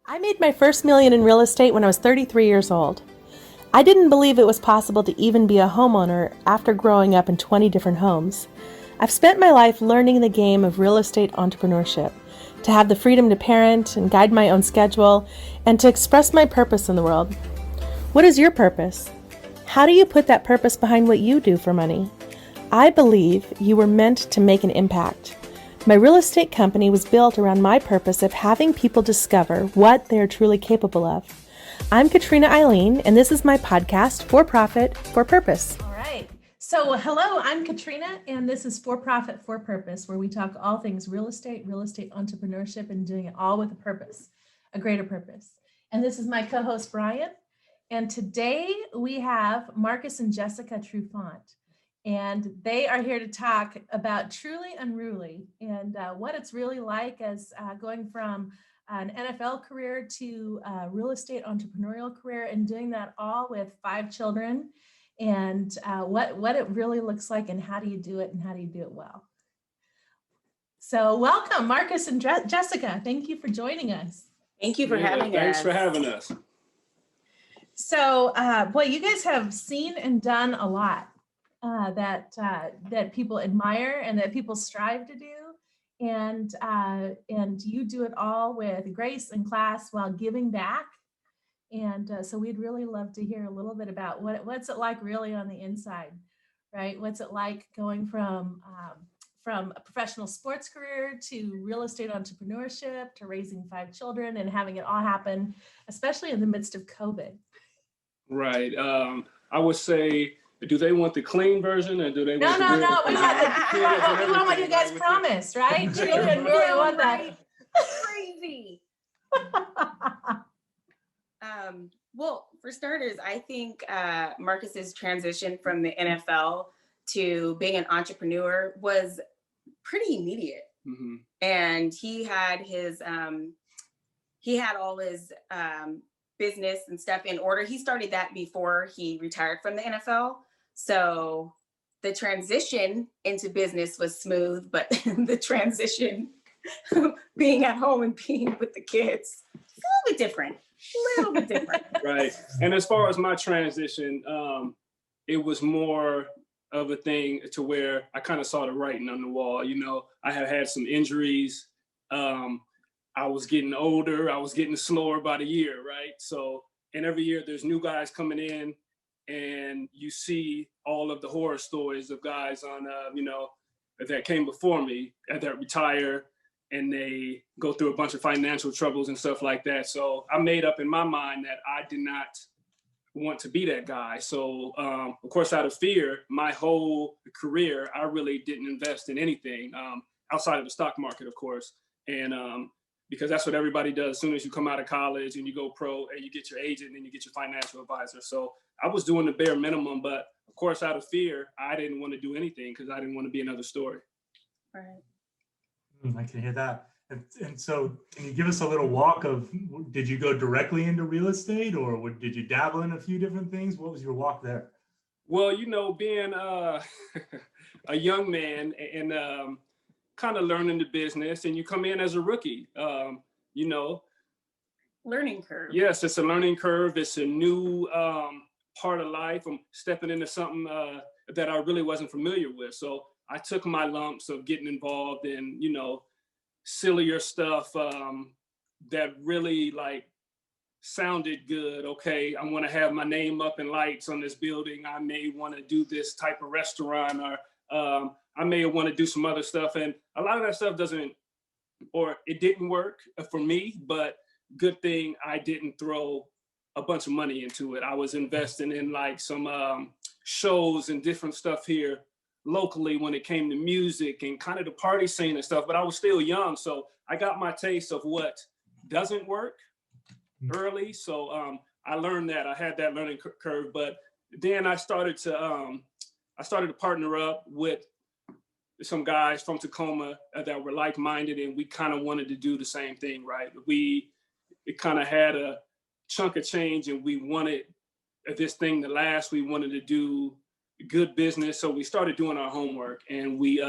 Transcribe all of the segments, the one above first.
I made my first million in real estate when I was 33 years old. I didn't believe it was possible to even be a homeowner after growing up in 20 different homes. I've spent my life learning the game of real estate entrepreneurship, to have the freedom to parent and guide my own schedule, and to express my purpose in the world. What is your purpose? How do you put that purpose behind what you do for money? I believe you were meant to make an impact. My real estate company was built around my purpose of having people discover what they are truly capable of. I'm Katrina Eileen, and this is my podcast, For Profit, For Purpose. All right. So, hello, I'm Katrina, and this is For Profit, For Purpose, where we talk all things real estate entrepreneurship, and doing it all with a purpose, a greater purpose. And this is my co-host, Brian. And today we have Marcus and Jessica Trufant. And they are here to talk about Truly Unruly and what it's really like as going from an NFL career to a real estate entrepreneurial career, and doing that all with 5 children, and what it really looks like, and how do you do it, and how do you do it well. So welcome, Marcus and Jessica. Thank you for joining us. Thank you for having us. Thanks for having us. So, boy, you guys have seen and done a lot. That people admire and that people strive to do, and you do it all with grace and class while giving back. And so we'd really love to hear a little bit about what's it like really on the inside, right? What's it like going from a professional sports career to real estate entrepreneurship to raising 5 children and having it all happen, especially in the midst of COVID. Right. I would say, do they want the clean version, or do they want No. We want what you guys promised, right? Children really want that. Crazy. Well, for starters, I think Marcus's transition from the NFL to being an entrepreneur was pretty immediate. Mm-hmm. And he had all his business and stuff in order. He started that before he retired from the NFL. So the transition into business was smooth, but the transition being at home and being with the kids, a little bit different. Right. And as far as my transition, it was more of a thing to where I kind of saw the writing on the wall. You know, I had some injuries. I was getting older. I was getting slower by the year, right? So, and every year there's new guys coming in, and you see all of the horror stories of guys on, that came before me that retire, and they go through a bunch of financial troubles and stuff like that. So I made up in my mind that I did not want to be that guy. So, of course, out of fear, my whole career, I really didn't invest in anything outside of the stock market, of course. And because that's what everybody does as soon as you come out of college and you go pro, and you get your agent and then you get your financial advisor. So I was doing the bare minimum, but of course, out of fear, I didn't want to do anything because I didn't want to be another story. Right. I can hear that. And so can you give us a little walk of, did you go directly into real estate, or did you dabble in a few different things? What was your walk there? Well, being a young man and kind of learning the business, and you come in as a rookie, Learning curve. Yes, it's a learning curve. It's a new part of life. I'm stepping into something that I really wasn't familiar with. So I took my lumps of getting involved in, sillier stuff that really sounded good. Okay, I want to have my name up in lights on this building. I may want to do this type of restaurant, or I may want to do some other stuff. And a lot of that stuff it didn't work for me, but good thing I didn't throw a bunch of money into it. I was investing in some shows and different stuff here locally when it came to music and kind of the party scene and stuff, but I was still young. So I got my taste of what doesn't work early. So I learned that. I had that learning curve, but then I started to partner up with some guys from Tacoma that were like-minded, and we kind of wanted to do the same thing, right? It kind of had a chunk of change, and we wanted this thing to last. We wanted to do good business. So we started doing our homework, and we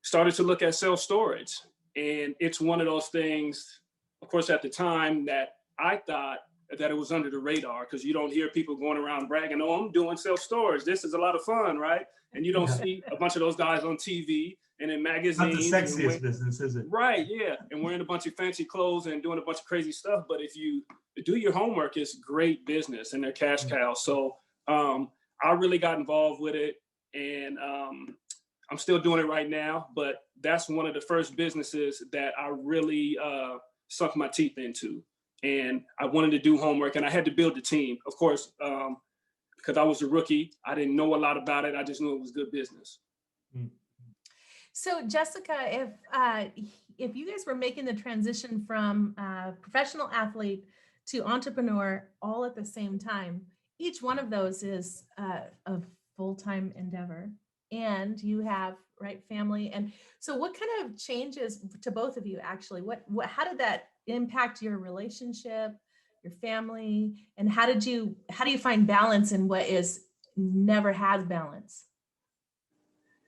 started to look at self-storage. And it's one of those things of course, at the time that I thought that it was under the radar, because you don't hear people going around bragging, oh, I'm doing self-storage. This is a lot of fun, right? And you don't see a bunch of those guys on TV and in magazines. Not the sexiest business, is it? Right, yeah. And wearing a bunch of fancy clothes and doing a bunch of crazy stuff. But if you do your homework, it's great business and they're cash cows. So I really got involved with it. And I'm still doing it right now. But that's one of the first businesses that I really sunk my teeth into. And I wanted to do homework and I had to build the team. Of course, because I was a rookie, I didn't know a lot about it. I just knew it was good business. So Jessica, if you guys were making the transition from professional athlete to entrepreneur all at the same time, each one of those is a full-time endeavor, and you have family. And so what kind of changes to both of you actually? How did that impact your relationship, your family, and how do you find balance in what is never has balance?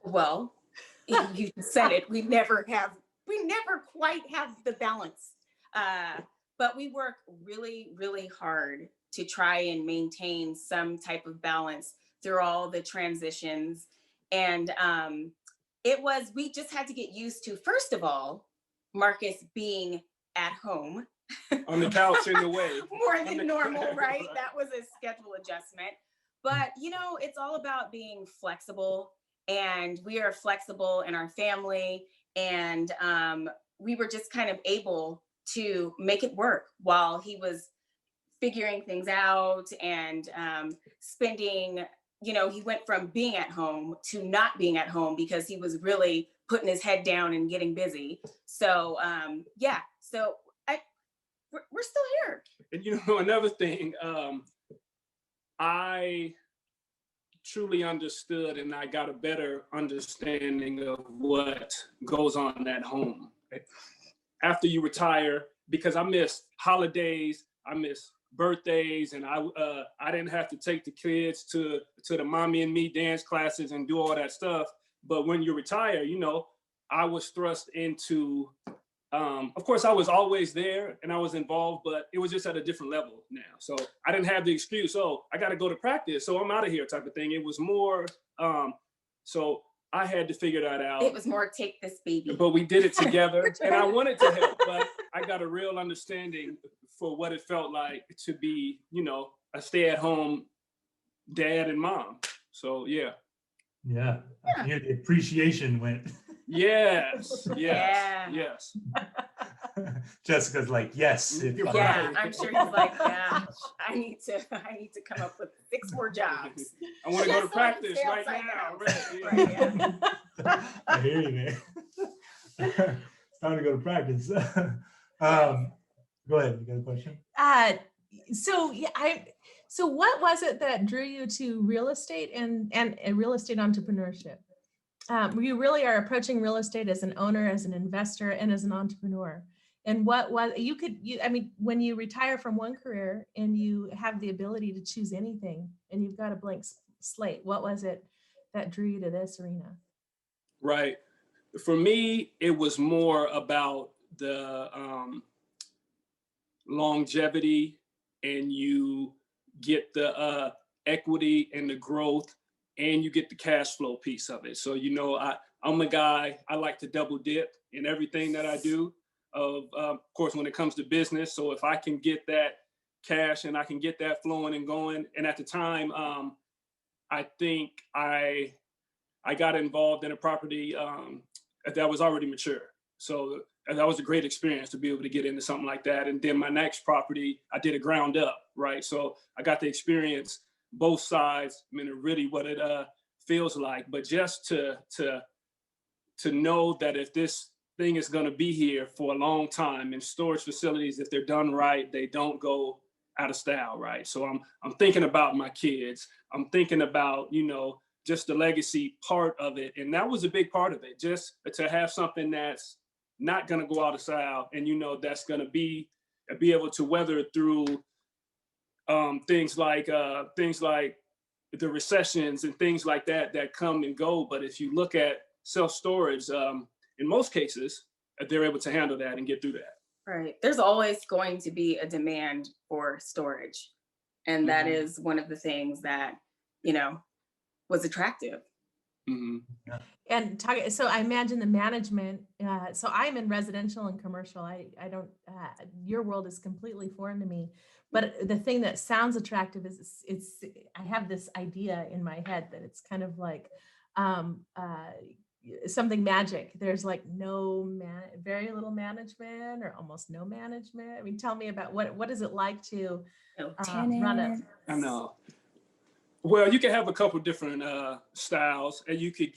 Well, you said it. We never quite have the balance. But we work really, really hard to try and maintain some type of balance through all the transitions. And we just had to get used to, first of all, Marcus being at home. On the couch in the way. More than normal, right? That was a schedule adjustment. But, it's all about being flexible. And we are flexible in our family. And we were just kind of able to make it work while he was figuring things out and spending, he went from being at home to not being at home because he was really putting his head down and getting busy. So, so we're still here. And another thing, I truly understood and I got a better understanding of what goes on at home after you retire, because I miss holidays, I miss birthdays, and I didn't have to take the kids to the mommy and me dance classes and do all that stuff. But when you retire, I was thrust into, of course, I was always there and I was involved, but it was just at a different level now. So I didn't have the excuse, I got to go to practice, so I'm out of here type of thing. It was more, so I had to figure that out. It was more take this baby. But we did it together and I wanted to help, but I got a real understanding for what it felt like to be, a stay-at-home dad and mom. So, yeah. Yeah. I hear the appreciation went. Yes. Jessica's like, yes. I'm sure he's like, yeah, I need to come up with 6 more jobs. I want to go to practice right now. Right, I hear you, man. It's time to go to practice. Go ahead. You got a question? So what was it that drew you to real estate and real estate entrepreneurship? You really are approaching real estate as an owner, as an investor, and as an entrepreneur. And what was when you retire from one career and you have the ability to choose anything and you've got a blank slate, what was it that drew you to this arena? Right. For me, it was more about the longevity, and you get the equity and the growth, and you get the cash flow piece of it. So, I'm a guy, I like to double dip in everything that I do. Of course, when it comes to business. So if I can get that cash and I can get that flowing and going. And at the time, I think I got involved in a property that was already mature. So that was a great experience to be able to get into something like that. And then my next property, I did a ground up, right? So I got to experience both sides, really what it feels like. But just to know that if this thing is going to be here for a long time, and storage facilities, if they're done right, they don't go out of style, right? So I'm thinking about my kids. I'm thinking about, just the legacy part of it. And that was a big part of it, just to have something that's not going to go out of style, and that's going to be able to weather through things like the recessions and things like that come and go. But if you look at self-storage, in most cases, they're able to handle that and get through that. Right. There's always going to be a demand for storage. And that Mhm. is one of the things that, you know, was attractive. Mhm. And talk, so I imagine the management, so I'm in residential and commercial. I don't, your world is completely foreign to me. But the thing that sounds attractive is I have this idea in my head that it's kind of like something magic. There's like very little management or almost no management. I mean, tell me about what is it like to No run a, tenants. I know. Well, you can have a couple different styles, and you could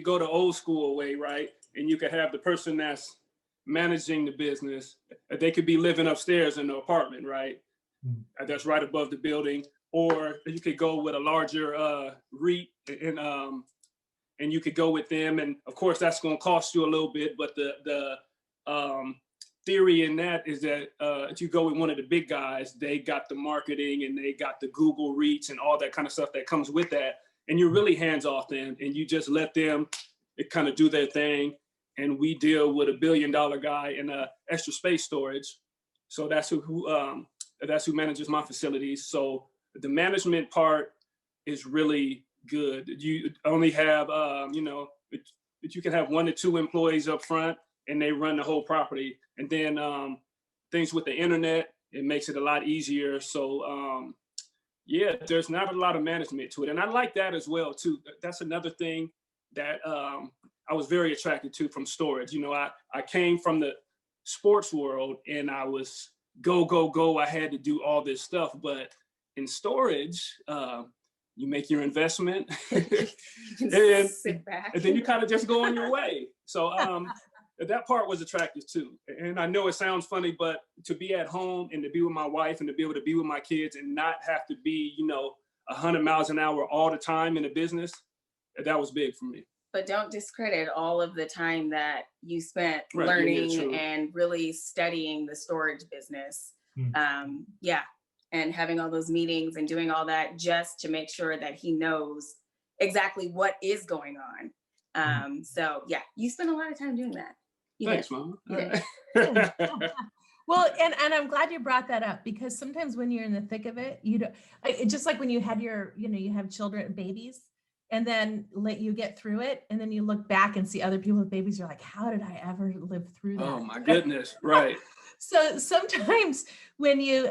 go the old school way, right? And you could have the person that's managing the business. They could be living upstairs in the apartment, right? That's right above the building. Or you could go with a larger REIT, and you could go with them. And of course, that's going to cost you a little bit. But the theory in that is that if you go with one of the big guys, they got the marketing and they got the Google reach and all that kind of stuff that comes with that. And you're really hands off then, and you just let them kind of do their thing. And we deal with $1 billion guy in extra space storage. So that's who manages my facilities. So the management part is really good. You only have, but you can have 1 to 2 employees up front, and they run the whole property. And then things with the internet, it makes it a lot easier. So yeah, there's not a lot of management to it. And I like that as well too. That's another thing that I was very attracted to from storage. You know, I came from the sports world, and I was go, go, go. I had to do all this stuff. But in storage, you make your investment and sit back. And then you kind of just go on your way. So that part was attractive too. And I know it sounds funny, but to be at home and to be with my wife and to be able to be with my kids and not have to be, 100 miles an hour all the time in a business, that was big for me. But don't discredit all of the time that you spent Right, learning and really studying the storage business. And having all those meetings and doing all that just to make sure that he knows exactly what is going on. So yeah, you spend a lot of time doing that. Thanks, Mom. Well, and I'm glad you brought that up, because sometimes when you're in the thick of it, you don't, just like when you had you have children, babies, and then let you get through it, and then you look back and see other people with babies, you're like, how did I ever live through that? Oh my goodness, right. So sometimes when you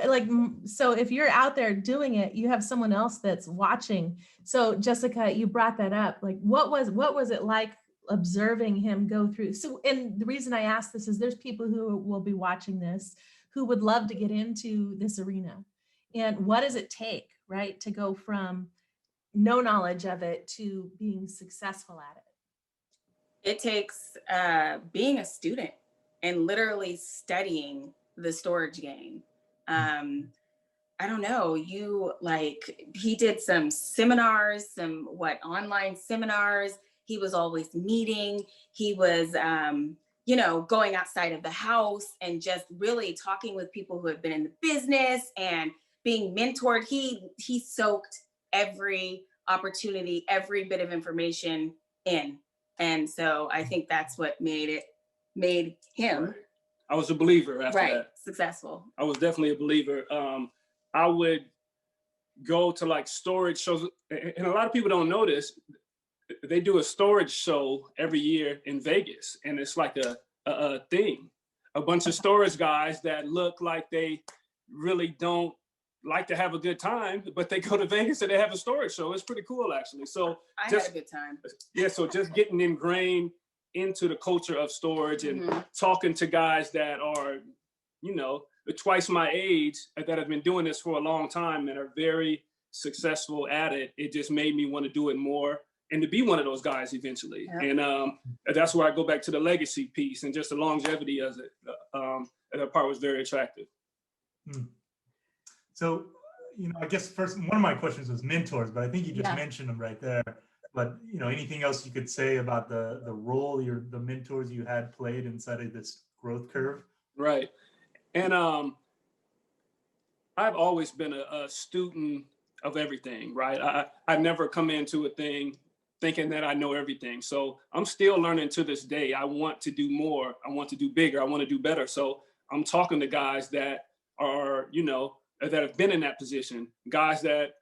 so if you're out there doing it, you have someone else that's watching. So Jessica, you brought that up. Like, what was it like observing him go through? So, and the reason I ask this is there's people who will be watching this who would love to get into this arena. And what does it take, right, to go from no knowledge of it to being successful at it? It takes being a student and literally studying the storage game. I don't know, he did some seminars, online seminars. He was always meeting. He was, going outside of the house and just really talking with people who have been in the business and being mentored. He soaked every opportunity, every bit of information in. And so I think that's what made him. Right. I was a believer after that. Successful. I was definitely a believer. I would go to like storage shows, and a lot of people don't know this. They do a storage show every year in Vegas, and it's like a thing. A bunch of storage guys that look like they really don't like to have a good time, but they go to Vegas and they have a storage show. It's pretty cool, actually. So I had a good time. Yeah, so just getting ingrained into the culture of storage and talking to guys that are, twice my age, that have been doing this for a long time and are very successful at it. It just made me want to do it more and to be one of those guys eventually. Yep. And that's where I go back to the legacy piece and just the longevity of it. That part was very attractive. So, I guess first, one of my questions was mentors, but I think you just mentioned them right there. But, anything else you could say about the role the mentors you had played inside of this growth curve? Right. And I've always been a student of everything, right? I never come into a thing thinking that I know everything. So I'm still learning to this day. I want to do more. I want to do bigger. I want to do better. So I'm talking to guys that are, you know, that have been in that position, guys that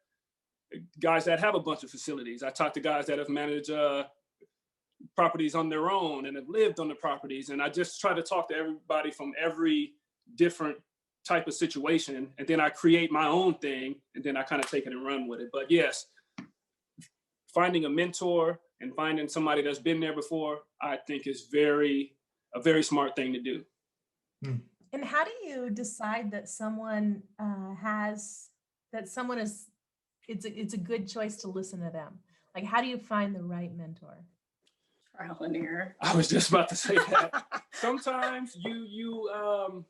have a bunch of facilities. I talk to guys that have managed properties on their own and have lived on the properties. And I just try to talk to everybody from every different type of situation. And then I create my own thing, and then I kind of take it and run with it. But yes, finding a mentor and finding somebody that's been there before, I think is a very smart thing to do. And how do you decide that someone it's a good choice to listen to them? Like, how do you find the right mentor? Trial and error. I was just about to say that. Sometimes you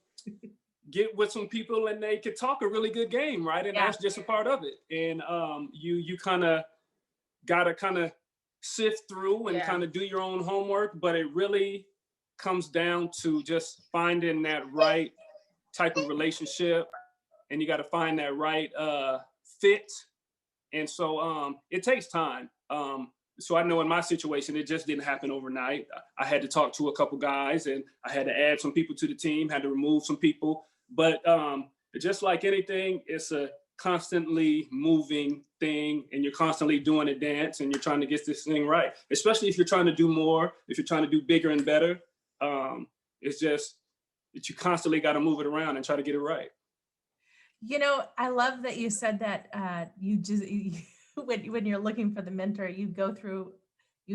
get with some people and they could talk a really good game, right? And that's just a part of it. And you kind of gotta sift through and kind of do your own homework, but it really comes down to just finding that right type of relationship, and you got to find that right fit. And so it takes time. So I know in my situation, it just didn't happen overnight. I had to talk to a couple guys, and I had to add some people to the team, had to remove some people. But just like anything, it's a constantly moving thing, and you're constantly doing a dance, and you're trying to get this thing right, especially if you're trying to do more, if you're trying to do bigger and better. It's just that you constantly got to move it around and try to get it right. You know, I love that you said that when you're looking for the mentor, you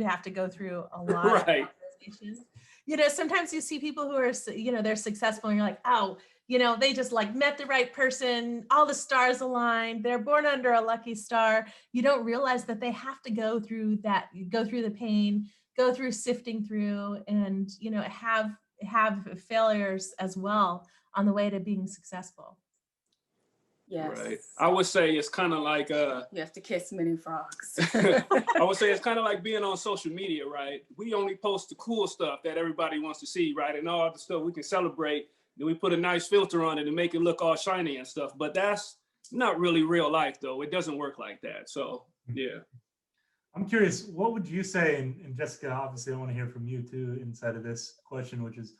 have to go through a lot of conversations. You know, sometimes you see people who are, you know, they're successful and you're like, oh, you know, they just like met the right person, all the stars aligned, they're born under a lucky star. You don't realize that they have to go through the pain, go through sifting through, and, you know, have failures as well on the way to being successful. Yes. Right. I would say it's kind of like you have to kiss many frogs. I would say it's kind of like being on social media, right? We only post the cool stuff that everybody wants to see, right? And all the stuff we can celebrate. Then we put a nice filter on it and make it look all shiny and stuff. But that's not really real life, though. It doesn't work like that. So, yeah. I'm curious, what would you say, and Jessica, obviously I want to hear from you too inside of this question, which is,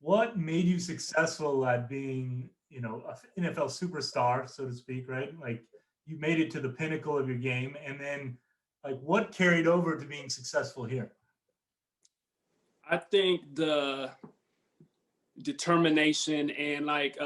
what made you successful at being, you know, an NFL superstar, so to speak, right? Like, you made it to the pinnacle of your game, and then like what carried over to being successful here? I think the determination and like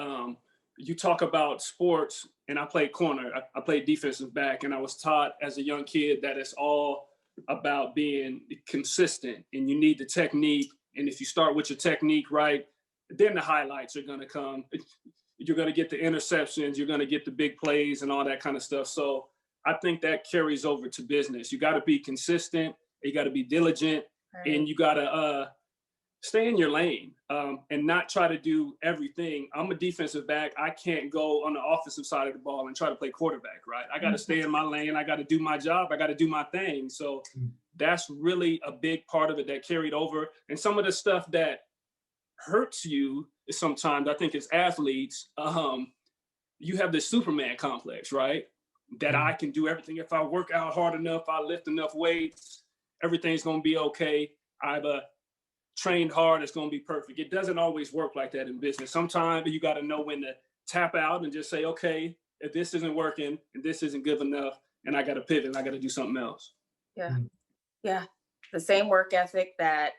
you talk about sports, and I played corner, I played defensive back, and I was taught as a young kid that it's all about being consistent, and you need the technique. And if you start with your technique right, then the highlights are going to come. You're going to get the interceptions, you're going to get the big plays and all that kind of stuff. So I think that carries over to business. You got to be consistent, you got to be diligent, and you got to stay in your lane and not try to do everything. I'm a defensive back. I can't go on the offensive side of the ball and try to play quarterback, right? I got to stay in my lane. I got to do my job. I got to do my thing. So that's really a big part of it that carried over. And some of the stuff that hurts you sometimes, I think as athletes, you have this Superman complex, right? That I can do everything. If I work out hard enough, I lift enough weights, everything's going to be okay. I've trained hard, it's going to be perfect. It doesn't always work like that in business. Sometimes you got to know when to tap out and just say, okay, if this isn't working and this isn't good enough, and I got to pivot and I got to do something else. Yeah. The same work ethic that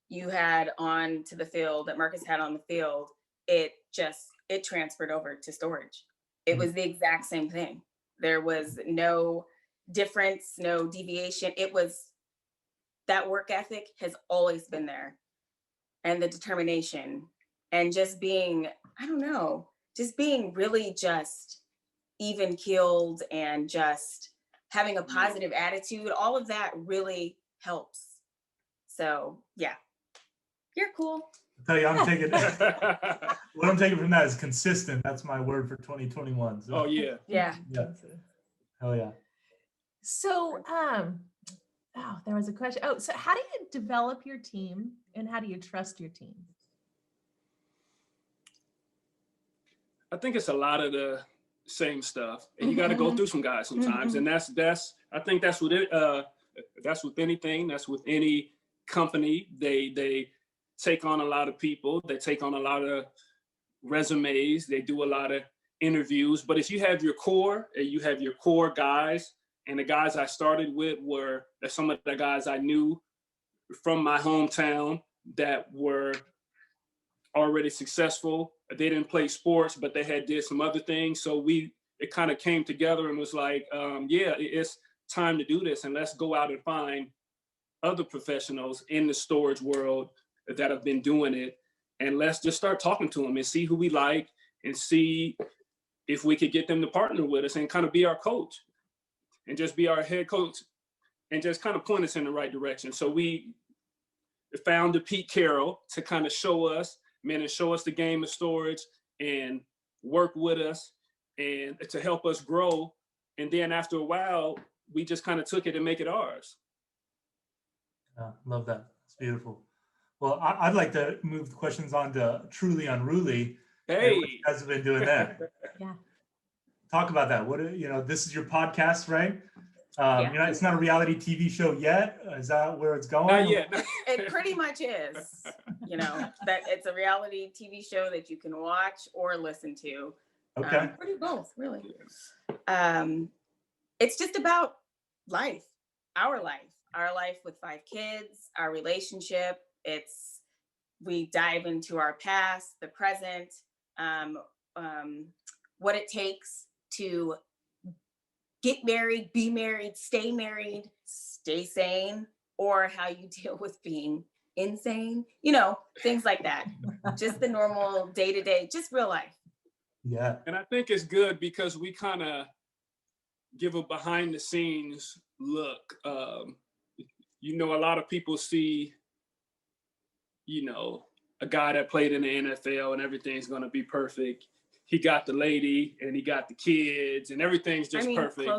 you had on to the field, that Marcus had on the field, it transferred over to storage. It was the exact same thing. There was no difference, no deviation. That work ethic has always been there. And the determination, and just being, I don't know, just being really just even keeled and just having a positive attitude, all of that really helps. So yeah, you're cool. I'll tell you, I'm taking what I'm taking from that is consistent. That's my word for 2021. So. Oh yeah. Yeah. Hell yeah. So there was a question. Oh, so how do you develop your team, and how do you trust your team? I think it's a lot of the same stuff, and you got to go through some guys sometimes, and that's I think that's with it. That's with anything. That's with any company. They take on a lot of people. They take on a lot of resumes. They do a lot of interviews. But if you have your core and you have your core guys, and the guys I started with were some of the guys I knew from my hometown that were already successful. They didn't play sports, but they had did some other things. So it kind of came together and was like, yeah, it's time to do this, and let's go out and find other professionals in the storage world that have been doing it, and let's just start talking to them and see who we like and see if we could get them to partner with us and kind of be our coach and just be our head coach and just kind of point us in the right direction. So we found Pete Carroll to kind of show us the game of storage and work with us and to help us grow. And then after a while, we just kind of took it and make it ours. Love that. It's beautiful. Well, I'd like to move the questions on to Truly Unruly. Hey, what you guys have been doing there. Yeah. Talk about that. This is your podcast, right? Yeah. It's not a reality TV show yet. Is that where it's going? not yet. It pretty much is, that it's a reality TV show that you can watch or listen to. Okay. Pretty both, really. It's just about life, our life with 5 kids, our relationship. We dive into our past, the present, what it takes to get married, be married, stay sane, or how you deal with being insane, things like that. Just the normal day-to-day, just real life. Yeah. And I think it's good because we kind of give a behind the scenes look. A lot of people see, a guy that played in the NFL and everything's going to be perfect. He got the lady and he got the kids and everything's just perfect.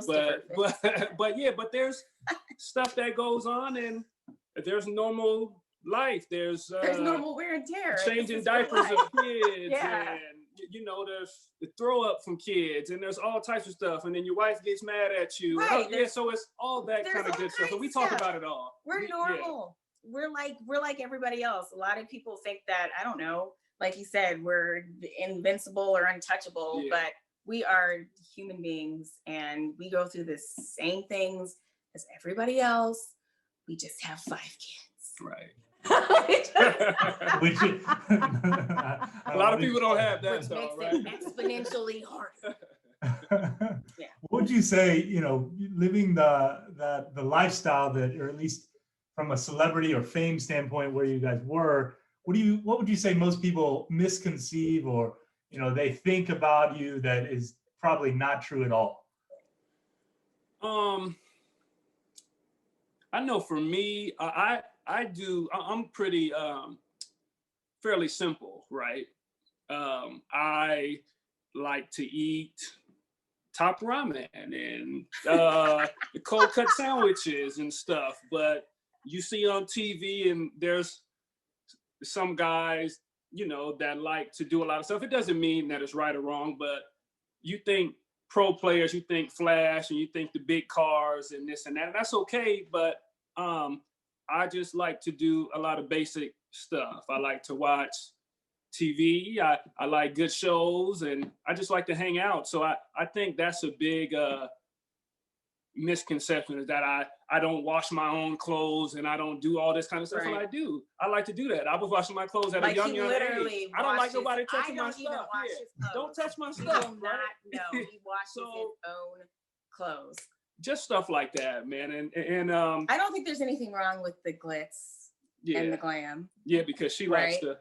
But there's stuff that goes on, and there's normal life. There's normal wear and tear. Changing diapers of kids. Yeah. And there's the throw up from kids, and there's all types of stuff, and then your wife gets mad at you. Right. So it's all that kind of good stuff. So we talk about it all. We're normal. We're like everybody else. A lot of people think that, I don't know, like you said, we're invincible or untouchable, but we are human beings and we go through the same things as everybody else. We just have 5 kids. Right. A lot of people don't have that, Which though, makes right? it exponentially harder. Yeah. What would you say, living the lifestyle that, or at least from a celebrity or fame standpoint where you guys were, what would you say most people misconceive or, they think about you that is probably not true at all? I know for me, I'm pretty fairly simple, right? I like to eat top ramen and the cold cut sandwiches and stuff, but you see on TV and there's some guys, that like to do a lot of stuff. It doesn't mean that it's right or wrong, but you think pro players, you think flash, and you think the big cars and this and that. And that's okay, but I just like to do a lot of basic stuff. I like to watch TV. I like good shows, and I just like to hang out. So I think that's a big misconception, is that I don't wash my own clothes and I don't do all this kind of stuff. Right. And I do. I like to do that. I was washing my clothes at a young age. I don't like nobody touching my stuff. Don't touch my stuff. He washes his own clothes. Just stuff like that, man. And I don't think there's anything wrong with the glitz and the glam. Yeah, because she likes to.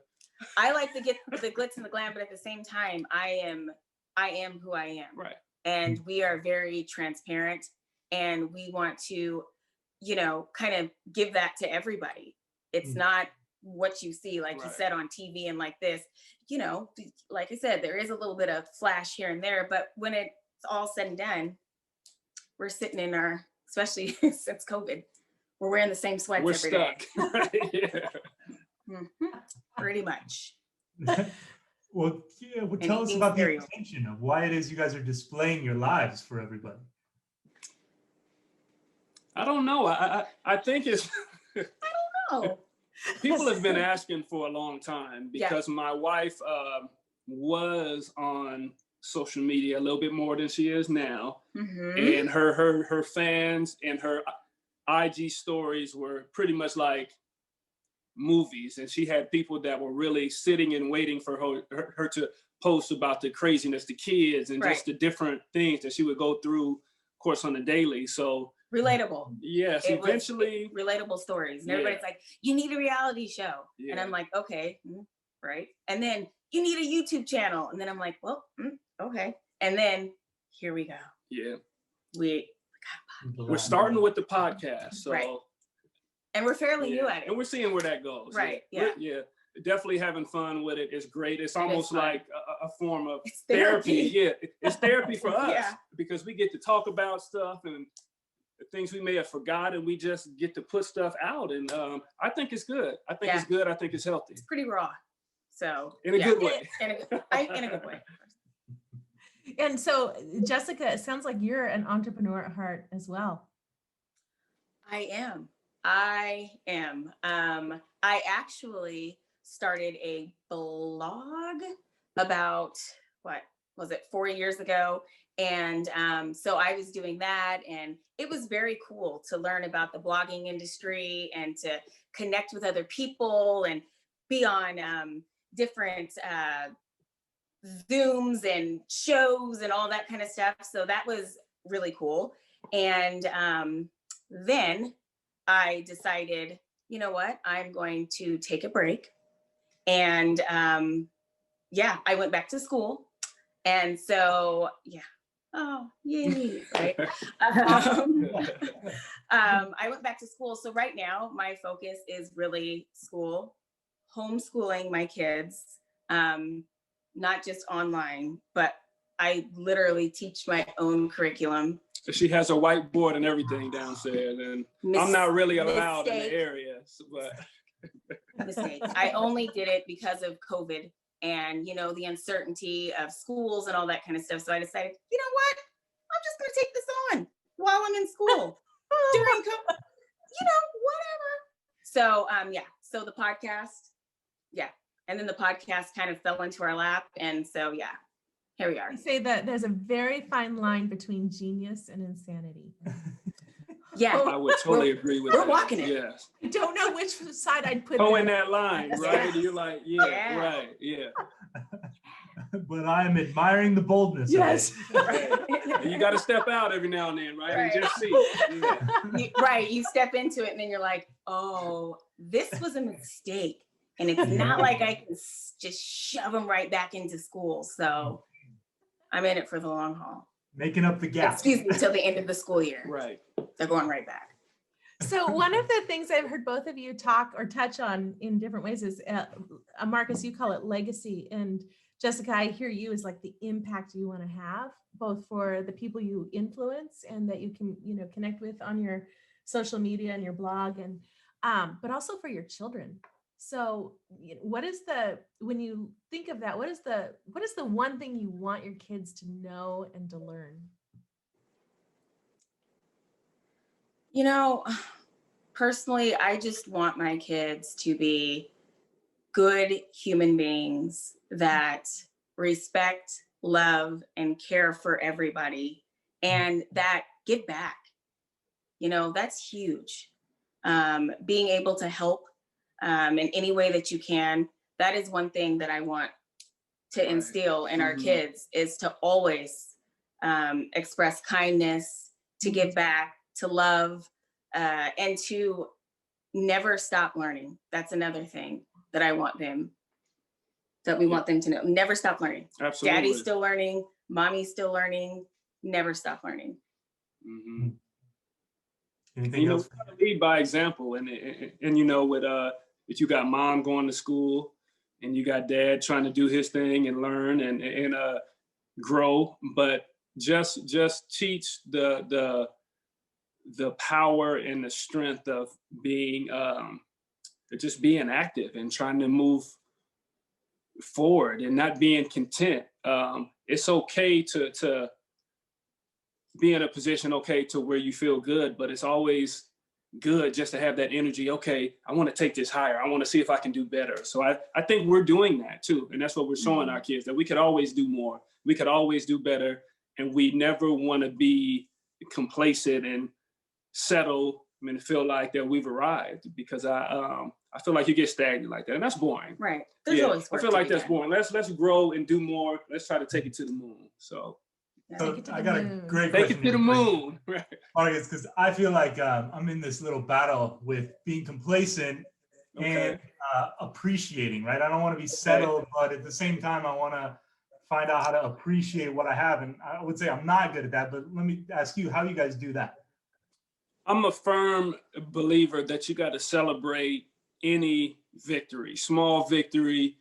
I like to get the glitz and the glam, but at the same time, I am who I am. Right. And we are very transparent, and we want to, kind of give that to everybody. It's not what you see, like you said, on TV and like this, like I said, there is a little bit of flash here and there, but when it's all said and done, we're sitting in especially since COVID, we're wearing the same sweats every day. Pretty much. Well, tell us about the intention of why it is you guys are displaying your lives for everybody. I don't know. I think it's. I don't know. People have been asking for a long time because my wife was on social media a little bit more than she is now. Mm-hmm. And her fans and her IG stories were pretty much like movies, and she had people that were really sitting and waiting for her to post about the craziness, the kids, and just the different things that she would go through, of course, on the daily. So relatable. Yes, eventually relatable stories. And everybody's like, you need a reality show. And I'm like, okay, right. And then you need a YouTube channel. And then I'm like, well, okay. And then here we go. Yeah. We're starting with the podcast. So right. And we're fairly new at it. And we're seeing where that goes. Right. Yeah. Definitely having fun with it. It's great. It's almost like a form of therapy. Yeah. It's therapy for us Yeah. because we get to talk about stuff and things we may have forgotten. We just get to put stuff out. And I think it's good. I think it's good. I think it's healthy. It's pretty raw. So in a good way. In a good way. And so, Jessica, it sounds like you're an entrepreneur at heart as well. I am. I actually started a blog about, 4 years ago? And so I was doing that, and it was very cool to learn about the blogging industry and to connect with other people and be on different Zooms and shows and all that kind of stuff. So that was really cool. And then I decided, you know what, I'm going to take a break. And I went back to school. And so, oh, yay, right? I went back to school. So right now my focus is really school, homeschooling my kids, not just online, but I literally teach my own curriculum. She has a whiteboard and everything downstairs, and I'm not really allowed in the area, but. Mistake. I only did it because of COVID and, the uncertainty of schools and all that kind of stuff. So I decided, you know what? I'm just going to take this on while I'm in school during COVID, whatever. So, so the podcast, and then the podcast kind of fell into our lap. And so, here we are. I say that there's a very fine line between genius and insanity. Yeah, I would totally agree with that. We're walking it. Yes. I don't know which side I'd put in that line, right? Yes. You're like, right, But I'm admiring the boldness. Yes. Of it. You got to step out every now and then, right? And just see. You step into it and then you're like, oh, this was a mistake. And it's not like I can just shove them right back into school. So I'm in it for the long haul. Making up the gap. Excuse me, till the end of the school year. Right. They're going right back. So one of the things I've heard both of you talk or touch on in different ways is, Marcus, you call it legacy. And Jessica, I hear you as like the impact you want to have, both for the people you influence and that you can, connect with on your social media and your blog, and but also for your children. So when you think of that, what is the one thing you want your kids to know and to learn? Personally, I just want my kids to be good human beings that respect, love, and care for everybody, and that give back. That's huge. Being able to help in any way that you can, that is one thing that I want to instill in our kids, is to always express kindness, to give back, to love, and to never stop learning. That's another thing that I want them, that we want them to know. Never stop learning. Absolutely. Daddy's still learning, mommy's still learning, never stop learning. Mm-hmm. Anything else? Lead by example, and with you got mom going to school, and you got dad trying to do his thing and learn and grow, but just teach the power and the strength of being just being active and trying to move forward and not being content. It's okay to be in a position, to where you feel good, but it's always good just to have that energy. Okay, I want to take this higher. I want to see if I can do better. So I think we're doing that too. And that's what we're showing our kids, that we could always do more. We could always do better. And we never want to be complacent and settle. I mean, feel like that we've arrived, because I feel like you get stagnant like that, and that's boring. Right. There's always work I feel to like be that's done. boring. Let's grow and do more. Let's try to take it to the moon. So So I got a great take question. it to the moon. Marcus, because I feel like I'm in this little battle with being complacent and appreciating, right? I don't want to be settled, but at the same time, I want to find out how to appreciate what I have. And I would say I'm not good at that, but let me ask you, how you guys do that? I'm a firm believer that you got to celebrate any victory, small victory,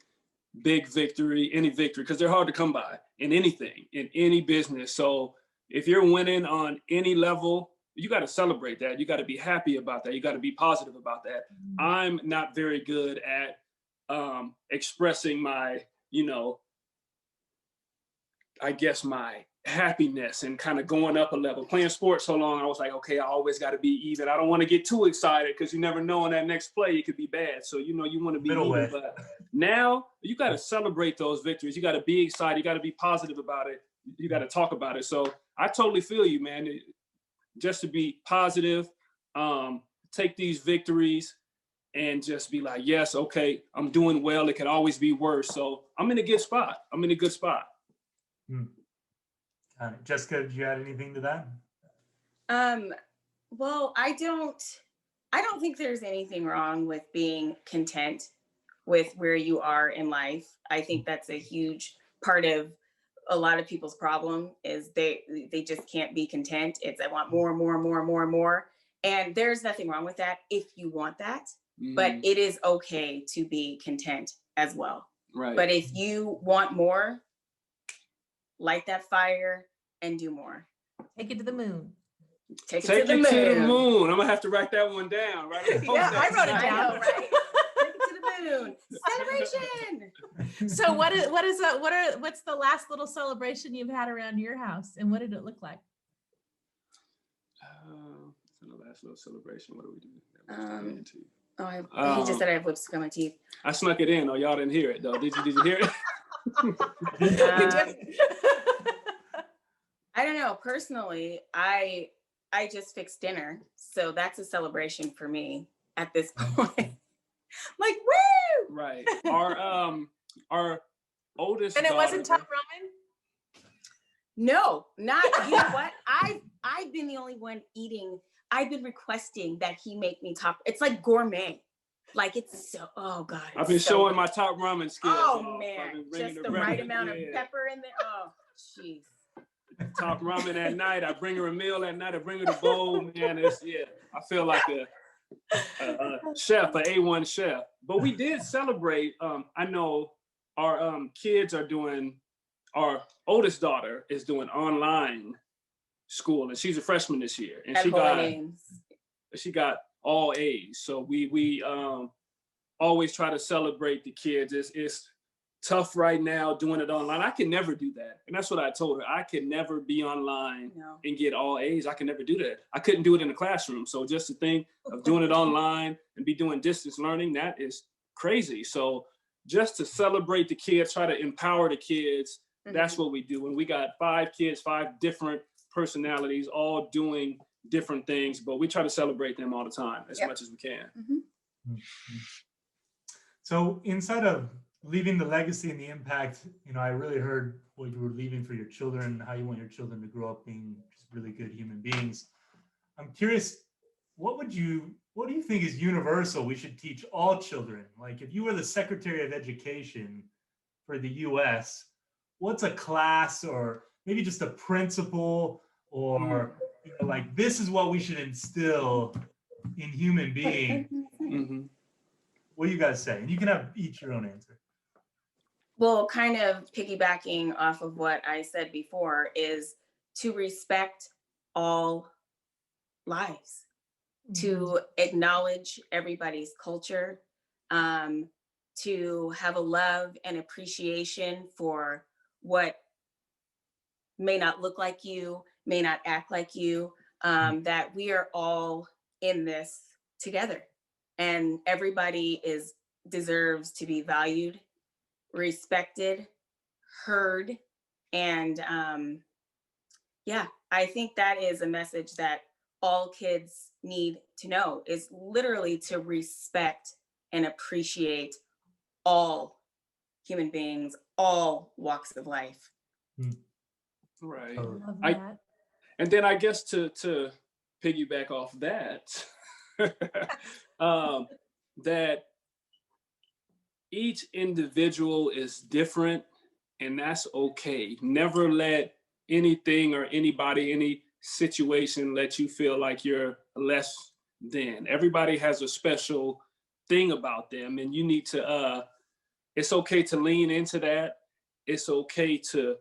big victory, any victory, because they're hard to come by in anything, in any business. So if you're winning on any level, you got to celebrate that. You got to be happy about that. You got to be positive about that. I'm not very good at expressing my, I guess my happiness and kind of going up a level. Playing sports so long, I was like, okay, I always got to be even. I don't want to get too excited, because you never know in that next play it could be bad. So you want to be even. But now you got to celebrate those victories. You got to be excited. You got to be positive about it. You got to talk about it. So I totally feel you, man. Just to be positive, take these victories and just be like, yes, okay, I'm doing well. It can always be worse. So I'm in a good spot. I'm in a good spot. Jessica, did you add anything to that? Well, I don't think there's anything wrong with being content with where you are in life. I think that's a huge part of a lot of people's problem, is they just can't be content. It's, I want more and more and more and more and more. And there's nothing wrong with that if you want that, but it is okay to be content as well. Right. But if you want more, light that fire and do more. Take it to the moon. Take it to the moon. I'm gonna have to write that one down, right? Yeah, I wrote it down. I know, right? Take it to the moon. Celebration. So what's the last little celebration you've had around your house, and what did it look like? The last little celebration. What do we do? He just said I have lipstick on my teeth. I snuck it in. Oh, y'all didn't hear it though. Did you hear it? I don't know. Personally, I just fixed dinner, so that's a celebration for me at this point. Like, woo! Right. Our oldest. And it daughter, wasn't top ramen? No, not. You know what? I've been the only one eating. I've been requesting that he make me top. It's like gourmet. Like, it's so, oh God. I've been showing my top ramen skills. Oh man, just the right amount of pepper in there. Oh, jeez. Top ramen at night. I bring her a meal at night. I bring her the bowl. Man, I feel like a chef, an A1 chef. But we did celebrate. I know our kids are doing. Our oldest daughter is doing online school, and she's a freshman this year, and she got all A's. So we always try to celebrate the kids. It's tough right now doing it online. I can never do that. And that's what I told her. I can never be online and get all A's. I can never do that. I couldn't do it in the classroom. So just to think of doing it online and be doing distance learning, that is crazy. So just to celebrate the kids, try to empower the kids, that's what we do. And we got 5 kids, 5 different personalities, all doing different things, but we try to celebrate them all the time as much as we can. So inside of leaving the legacy and the impact, I really heard what you were leaving for your children, how you want your children to grow up being just really good human beings. I'm curious, what do you think is universal we should teach all children? Like, if you were the Secretary of Education for the US, what's a class or maybe just a principle or like, this is what we should instill in human beings? What do you guys say? And you can have each your own answer. Well, kind of piggybacking off of what I said before, is to respect all lives, to acknowledge everybody's culture, to have a love and appreciation for what may not look like you, may not act like you, that we are all in this together, and everybody deserves to be valued, respected, heard. And yeah, I think that is a message that all kids need to know, is literally to respect and appreciate all human beings, all walks of life. Right. I love I that. and then I guess to piggyback off that, that each individual is different, and that's okay. Never let anything or anybody, any situation let you feel like you're less than. Everybody has a special thing about them, and you need to it's okay to lean into that. It's okay to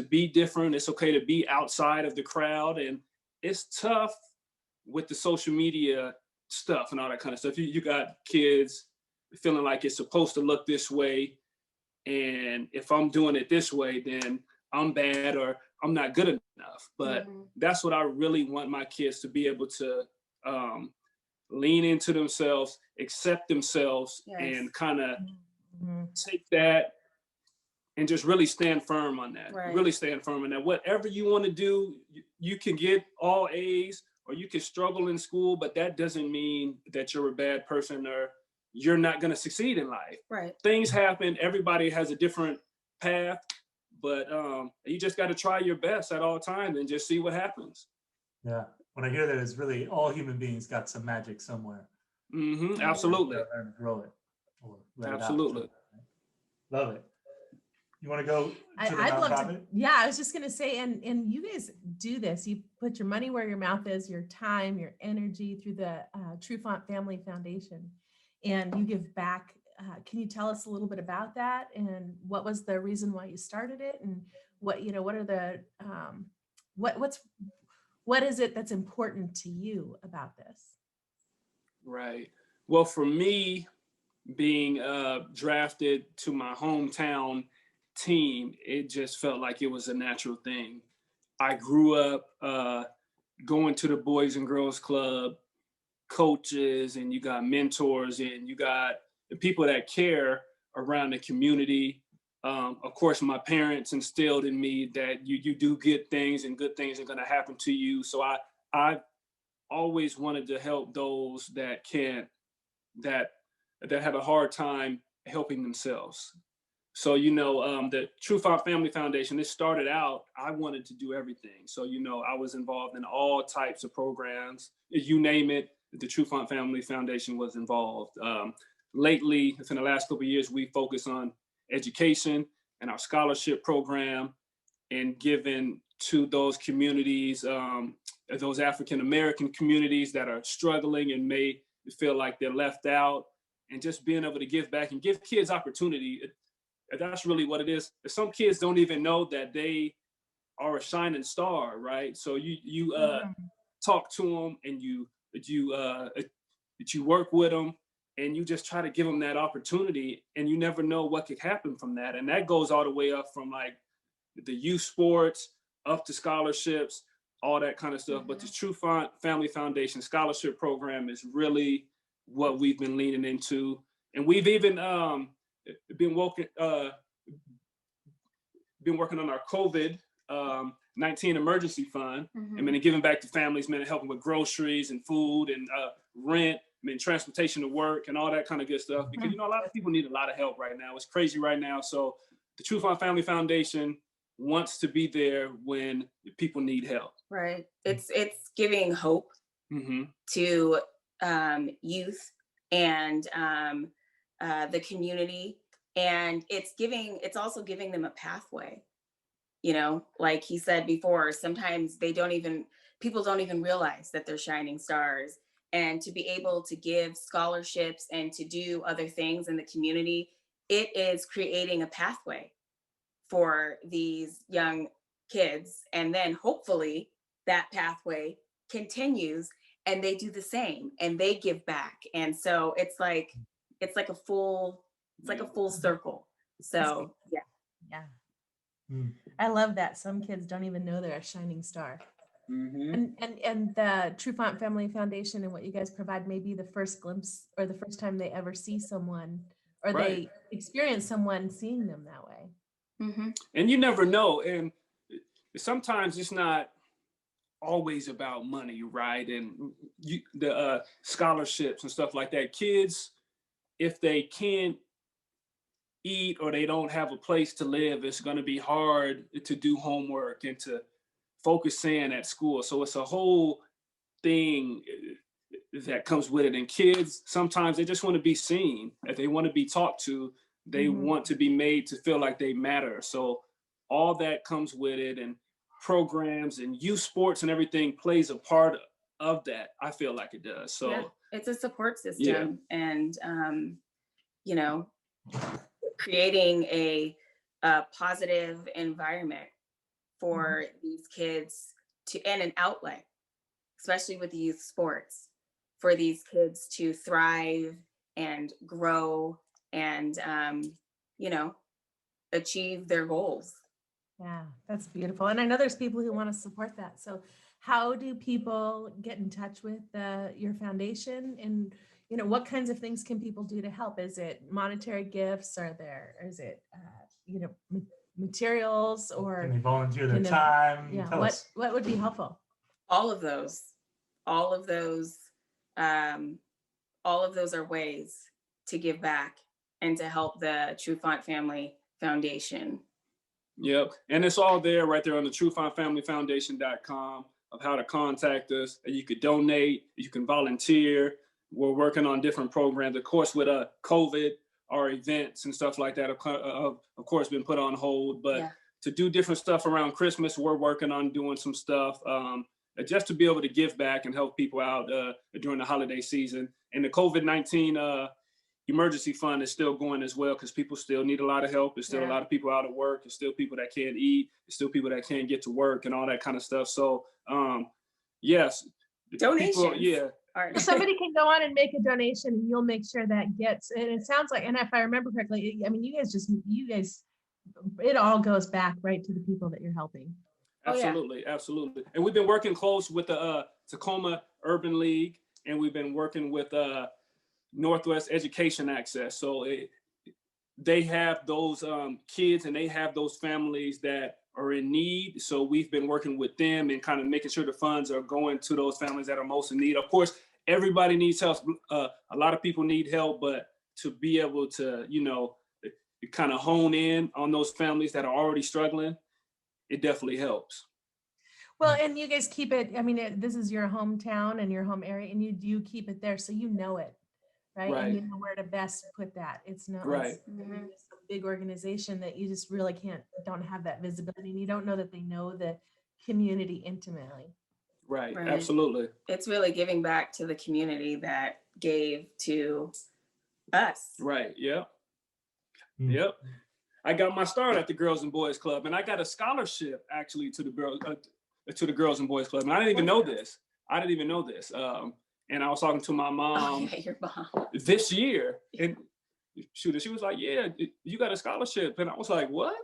be different. It's okay to be outside of the crowd. And it's tough with the social media stuff and all that kind of stuff. You got kids feeling like it's supposed to look this way, and if I'm doing it this way, then I'm bad or I'm not good enough. But that's what I really want my kids to be able to lean into themselves, accept themselves, and kind of take that and just really stand firm on that. Right. Really stand firm on that. Whatever you want to do, you can get all A's or you can struggle in school, but that doesn't mean that you're a bad person or you're not going to succeed in life. Right. Things happen. Everybody has a different path, but you just got to try your best at all times and just see what happens. Yeah. When I hear that, it's really all human beings got some magic somewhere. Absolutely. And grow it or let Absolutely. it out. Love it. You want to go to the I'd love to. nonprofit? Yeah, I was just going to say, and you guys do this. You put your money where your mouth is, your time, your energy through the Truefont Family Foundation, and you give back. Can you tell us a little bit about that, and what was the reason why you started it, and what are the what is it that's important to you about this? Right. Well, for me, being drafted to my hometown team, it just felt like it was a natural thing. I grew up going to the Boys and Girls Club, coaches, and you got mentors, and you got the people that care around the community. Of course, my parents instilled in me that you do good things and good things are going to happen to you. So I always wanted to help those that can't, that have a hard time helping themselves. So, the Truefont Family Foundation, it started out, I wanted to do everything. So, I was involved in all types of programs. You name it, the Truefont Family Foundation was involved. Lately, in the last couple of years, we focus on education and our scholarship program and giving to those communities, those African-American communities that are struggling and may feel like they're left out, and just being able to give back and give kids opportunity. That's really what it is. Some kids don't even know that they are a shining star, right? So you talk to them and you work with them and you just try to give them that opportunity, and you never know what could happen from that. And that goes all the way up from like the youth sports up to scholarships, all that kind of stuff. But the Truefont Family Foundation scholarship program is really what we've been leaning into. And we've even been working on our COVID-19 emergency fund. I mean, and giving back to families, man, helping with groceries and food and rent, transportation to work and all that kind of good stuff. Because, a lot of people need a lot of help right now. It's crazy right now. So the Truefont Family Foundation wants to be there when people need help. Right. It's giving hope to youth and the community, and it's also giving them a pathway. Like he said before, sometimes people don't even realize that they're shining stars, and to be able to give scholarships and to do other things in the community, it is creating a pathway for these young kids. And then hopefully that pathway continues and they do the same and they give back. And so it's like a full circle. So yeah. I love that. Some kids don't even know they're a shining star. And the Truefont Family Foundation and what you guys provide may be the first glimpse or the first time they ever see someone, or they experience someone seeing them that way. And you never know. And sometimes it's not always about money, right? And the scholarships and stuff like that. Kids, if they can't eat or they don't have a place to live, it's going to be hard to do homework and to focus in at school. So it's a whole thing that comes with it. And kids, sometimes they just want to be seen. If they want to be talked to, they want to be made to feel like they matter. So all that comes with it, and programs and youth sports and everything plays a part of that. I feel like it does. So yeah, it's a support system, and you know, creating a positive environment for these kids and an outlet, especially with youth sports, for these kids to thrive and grow and you know, achieve their goals. Yeah, that's beautiful. And I know there's people who want to support that. So how do people get in touch with your foundation, and you know, what kinds of things can people do to help? Is it monetary gifts? Is it you know, materials, or can they volunteer their time? Yeah, Tell us. what would be helpful? All of those are ways to give back and to help the Truefont Family Foundation. Yep. And it's all there right there on the TruefontFamilyFoundation.com of how to contact us. You could donate, you can volunteer. We're working on different programs. Of course, with COVID, our events and stuff like that, of course, been put on hold. But to do different stuff around Christmas, we're working on doing some stuff just to be able to give back and help people out during the holiday season. And the COVID-19 emergency fund is still going as well, because people still need a lot of help. There's still a lot of people out of work. There's still people that can't eat. There's still people that can't get to work and all that kind of stuff. So yes. Donations. People, Somebody can go on and make a donation, and you'll make sure that gets, and it sounds like, and if I remember correctly, I mean, you guys, it all goes back right to the people that you're helping. Absolutely. Absolutely. And we've been working close with the Tacoma Urban League, and we've been working with Northwest Education Access. So they have those kids and they have those families that are in need. So we've been working with them and kind of making sure the funds are going to those families that are most in need. Of course, everybody needs help. A lot of people need help, but to be able to, you know, kind of hone in on those families that are already struggling, it definitely helps. Well, and you guys keep it, I mean, this is your hometown and your home area, and you keep it there, so you know it. Right. And you know where to best put that. It's not like it's a big organization that you just really don't have that visibility, and you don't know that they know the community intimately. Right. Absolutely. It's really giving back to the community that gave to us. Right. Yep. Yep. I got my start at the Girls and Boys Club, and I got a scholarship actually to the Girls and Boys Club. And I didn't even know this. And I was talking to my mom, your mom this year, and she was like, "Yeah, you got a scholarship." And I was like, "What?"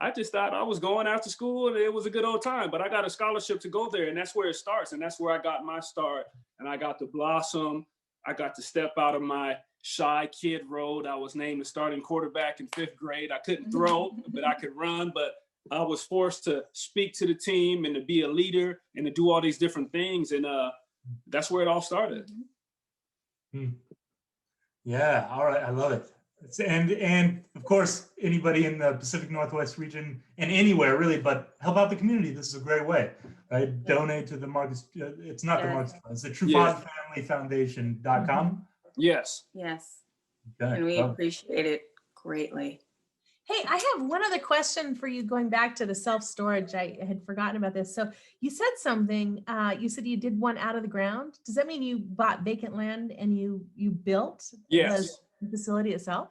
I just thought I was going after school and it was a good old time, but I got a scholarship to go there, and that's where it starts. And that's where I got my start, and I got to blossom. I got to step out of my shy kid road. I was named the starting quarterback in 5th grade. I couldn't throw, but I could run, but I was forced to speak to the team and to be a leader and to do all these different things. And that's where it all started. Yeah. All right. I love it. And of course, anybody in the Pacific Northwest region and anywhere really, but help out the community. This is a great way, right? Donate to the Marcus. It's not the Marcus. It's the TruefontFamilyFoundation.com. Yes. Yes. Okay. And we appreciate it greatly. Hey, I have one other question for you, going back to the self-storage. I had forgotten about this. So you said something, you said you did one out of the ground. Does that mean you bought vacant land and you built the facility itself?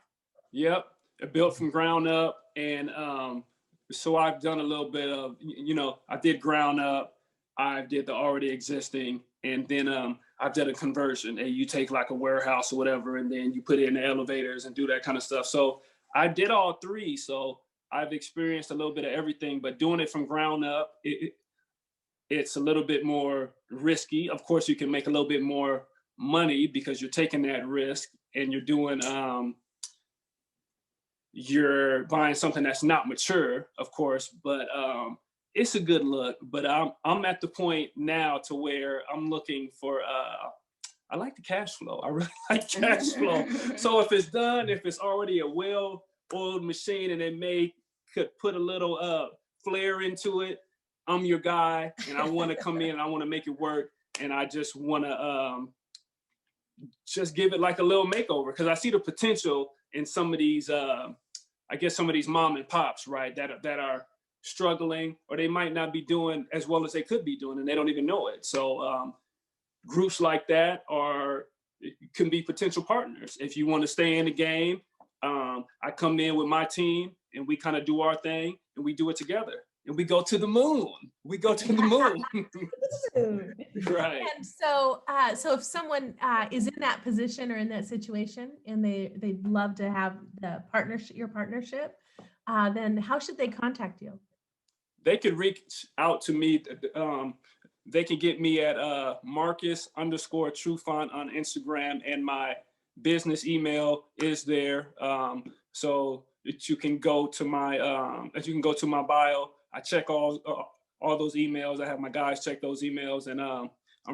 Yep, I built from ground up. And so I've done a little bit of, I did ground up, I did the already existing, and then I did a conversion. And you take like a warehouse or whatever, and then you put it in the elevators and do that kind of stuff. So I did all three, so I've experienced a little bit of everything, but doing it from ground up, it it's a little bit more risky. Of course, you can make a little bit more money because you're taking that risk and you're doing, you're buying something that's not mature, of course, but it's a good look. But I'm at the point now to where I'm looking for, I like the cash flow. I really like cash flow. So if it's done, if it's already a well-oiled machine and they could put a little flair into it, I'm your guy, and I want to come in and I want to make it work, and I just want to just give it like a little makeover, because I see the potential in some of these, I guess some of these mom and pops, right, that are struggling, or they might not be doing as well as they could be doing, and they don't even know it. So groups like that can be potential partners. If you want to stay in the game, I come in with my team, and we kind of do our thing, and we do it together. And we go to the moon. We go to the moon. Right. And so, so if someone is in that position or in that situation, and they'd love to have the partnership, your partnership, then how should they contact you? They could reach out to me. They can get me at Marcus_Trufant on Instagram, and my business email is there. So that you can go to my bio. I check all those emails. I have my guys check those emails, and I'm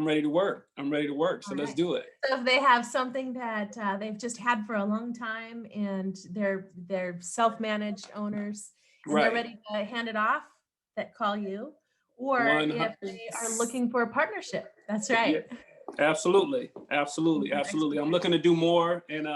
ready to work. So let's do it. So if they have something that they've just had for a long time, and they're self-managed owners, and Right. they're ready to hand it off, that call you. Or 100. if they are looking for a partnership, that's right. Yeah, absolutely. I'm looking to do more, and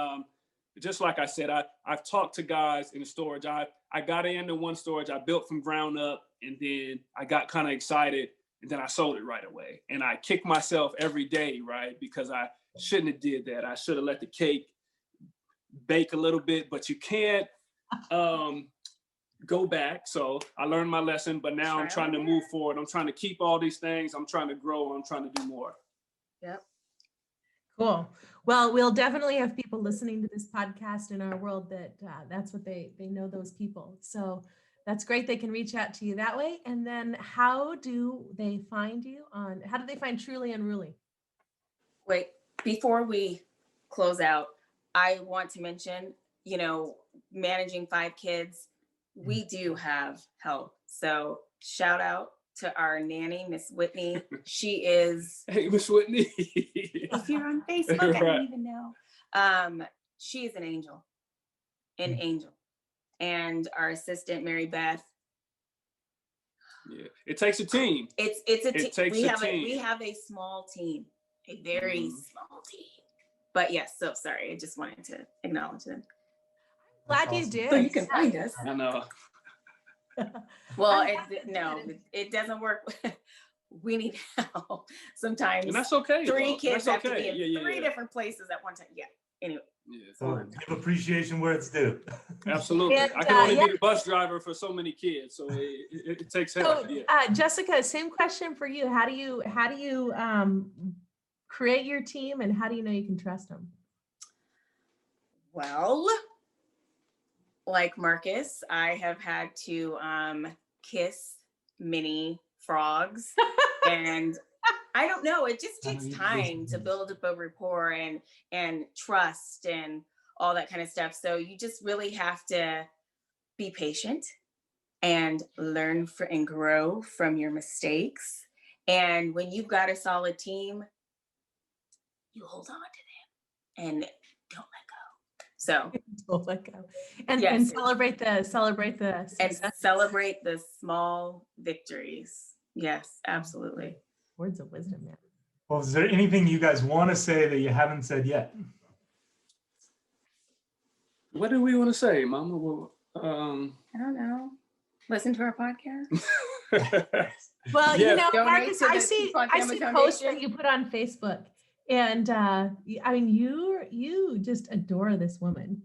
just like I said, I've talked to guys in storage. I got into one storage, I built from ground up, and then I got kind of excited, and then I sold it right away. And I kick myself every day, right? Because I shouldn't have did that. I should have let the cake bake a little bit, but you can't go back. So I learned my lesson, but now I'm trying to move forward. I'm trying to keep all these things. I'm trying to grow. I'm trying to do more. Yep. Cool. Well, we'll definitely have people listening to this podcast in our world that that's what they know, those people. So that's great. They can reach out to you that way. And then how do they find you how do they find Truly Unruly? Wait, before we close out, I want to mention, managing 5 kids, we do have help. So shout out to our nanny, Miss Whitney. She is. Hey, Miss Whitney. If you're on Facebook, I don't even know. She is an angel. And our assistant, Mary Beth. Yeah, it takes a team. It's a team. We have a small team, a very small team. But yes, so sorry. I just wanted to acknowledge them. Glad you did. So you can find us. I know. Well, it doesn't work. We need help sometimes. And that's okay. 3 kids have to be in 3 Yeah. different places at one time. Yeah. Anyway. Yeah. So give appreciation where it's due. Absolutely. And, I can only be the bus driver for so many kids, so it takes help. So, Yeah. Jessica, same question for you. How do you create your team, and how do you know you can trust them? Well, like Marcus, I have had to kiss many frogs, and I don't know, it just takes time to build up a rapport and trust and all that kind of stuff. So you just really have to be patient and learn and grow from your mistakes. And when you've got a solid team, you hold on to them and don't let go. So don't let go. And celebrate the success. And celebrate the small victories. Yes, absolutely. Words of wisdom, man. Well, is there anything you guys want to say that you haven't said yet? What do we want to say, Mama? I don't know. Listen to our podcast. Well, Yeah. Marcus, I see posts that you put on Facebook, and I mean, you just adore this woman.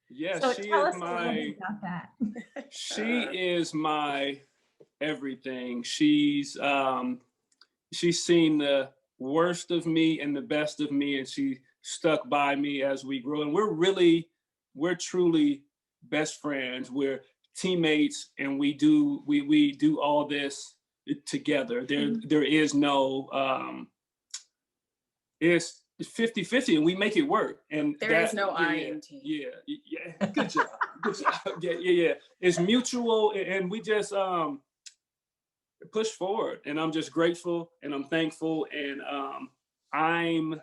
Yes, So she tell is us a little bit about that. She is my everything. She's seen the worst of me and the best of me, and she stuck by me as we grew. And we're truly best friends. We're teammates, and we do all this, together. There is no, it's 50-50 and we make it work. And there is no I in team. Yeah. Good job. Good job. Yeah. It's mutual and we just push forward. And I'm just grateful and I'm thankful and I'm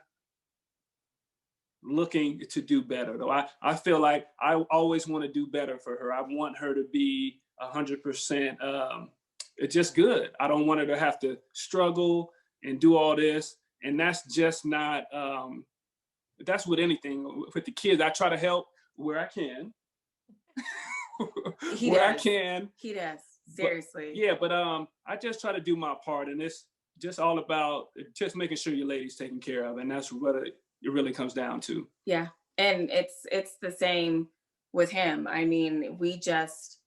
looking to do better. Though I feel like I always want to do better for her. I want her to be 100% it's just good. I don't want her to have to struggle and do all this. And that's just not, that's with anything. With the kids, I try to help where I can. I can. He does. Seriously. But I just try to do my part. And it's just all about just making sure your lady's taken care of. And that's what it really comes down to. Yeah. And it's the same with him. I mean, we just,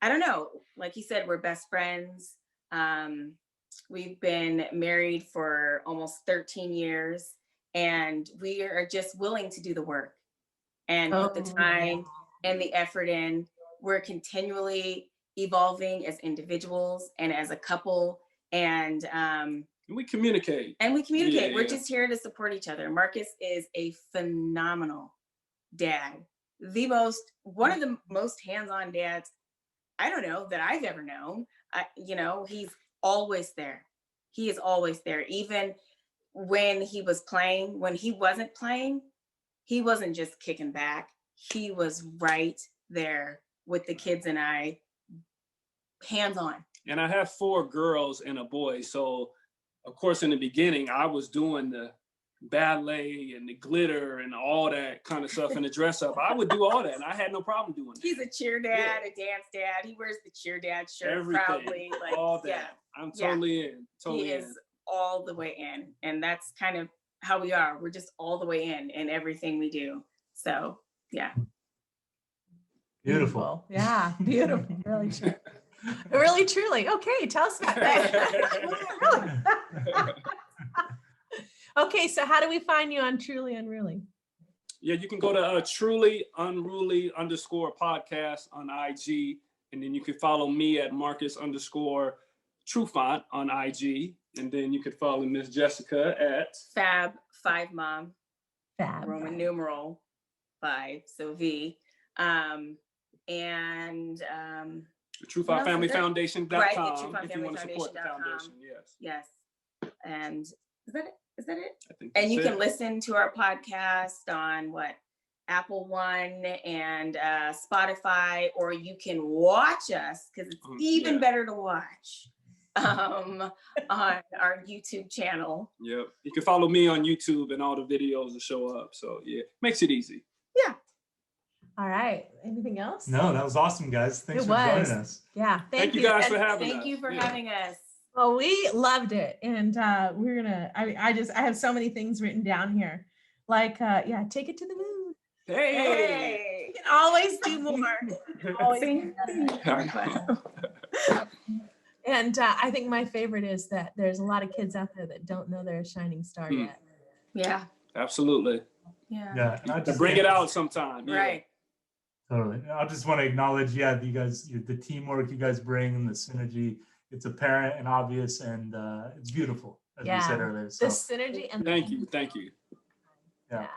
I don't know, like he said, we're best friends. We've been married for almost 13 years and we are just willing to do the work and put the time and the effort in. We're continually evolving as individuals and as a couple. And we communicate. Yeah. We're just here to support each other. Marcus is a phenomenal dad. One of the most hands-on dads, I don't know, that I've ever known. He's always there. He is always there. Even when he was playing, when he wasn't playing, he wasn't just kicking back. He was right there with the kids and I, hands-on. And I have 4 girls and a boy. So, of course, in the beginning, I was doing the ballet and the glitter and all that kind of stuff and the dress up. I would do all that and I had no problem doing it. He's a cheer dad, a dance dad. He wears the cheer dad shirt everything, proudly. Like, all that. Yeah. I'm totally in. Totally he is all the way in. And that's kind of how we are. We're just all the way in everything we do. So, yeah. Beautiful. Yeah, beautiful. Really true. Really, truly. Okay, tell us about that. Okay, so how do we find you on Truly Unruly? Yeah, you can go to Truly Unruly _podcast on IG, and then you can follow me at Marcus _Trufant on IG, and then you can follow Miss Jessica at Fab5 Mom. Fab. Roman numeral 5, so V. And the Truefont Family Foundation.com. Right, the Truefont if you want to support the Foundation.com. foundation, yes. And is that it? Is that it? I think And you that's can listen to our podcast on Apple One and Spotify, or you can watch us because it's even better to watch on our YouTube channel. Yep. You can follow me on YouTube and all the videos will show up. So yeah, makes it easy. Yeah. All right. Anything else? No, that was awesome, guys. Thanks for joining us. Yeah. Thank you guys for having us. Thank you for having us. Well, we loved it. And we're gonna, I have so many things written down here. Like, take it to the moon. Hey. You can always do more. And I think my favorite is that there's a lot of kids out there that don't know they're a shining star yet. Yeah. Absolutely. Yeah. And I just bring it out sometime. Yeah. Right. Totally. I just want to acknowledge, you guys, the teamwork you guys bring and the synergy. It's apparent and obvious, and it's beautiful, as we said earlier. So. The synergy and thank you. Yeah.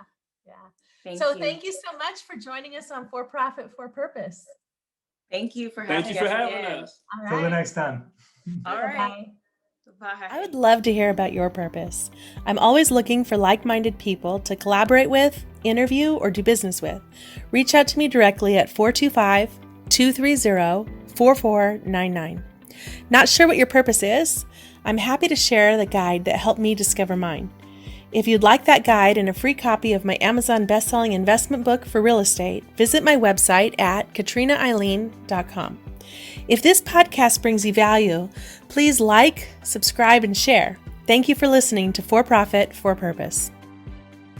Thank you so much for joining us on For Profit for Purpose. Thank you for having us. Thank you for having us. All right. Till the next time. All right. Bye. I would love to hear about your purpose. I'm always looking for like-minded people to collaborate with, interview, or do business with. Reach out to me directly at 425-230-4499. Not sure what your purpose is? I'm happy to share the guide that helped me discover mine. If you'd like that guide and a free copy of my Amazon best-selling investment book for real estate, visit my website at katrinaeileen.com. If this podcast brings you value, please like, subscribe, and share. Thank you for listening to For Profit for Purpose.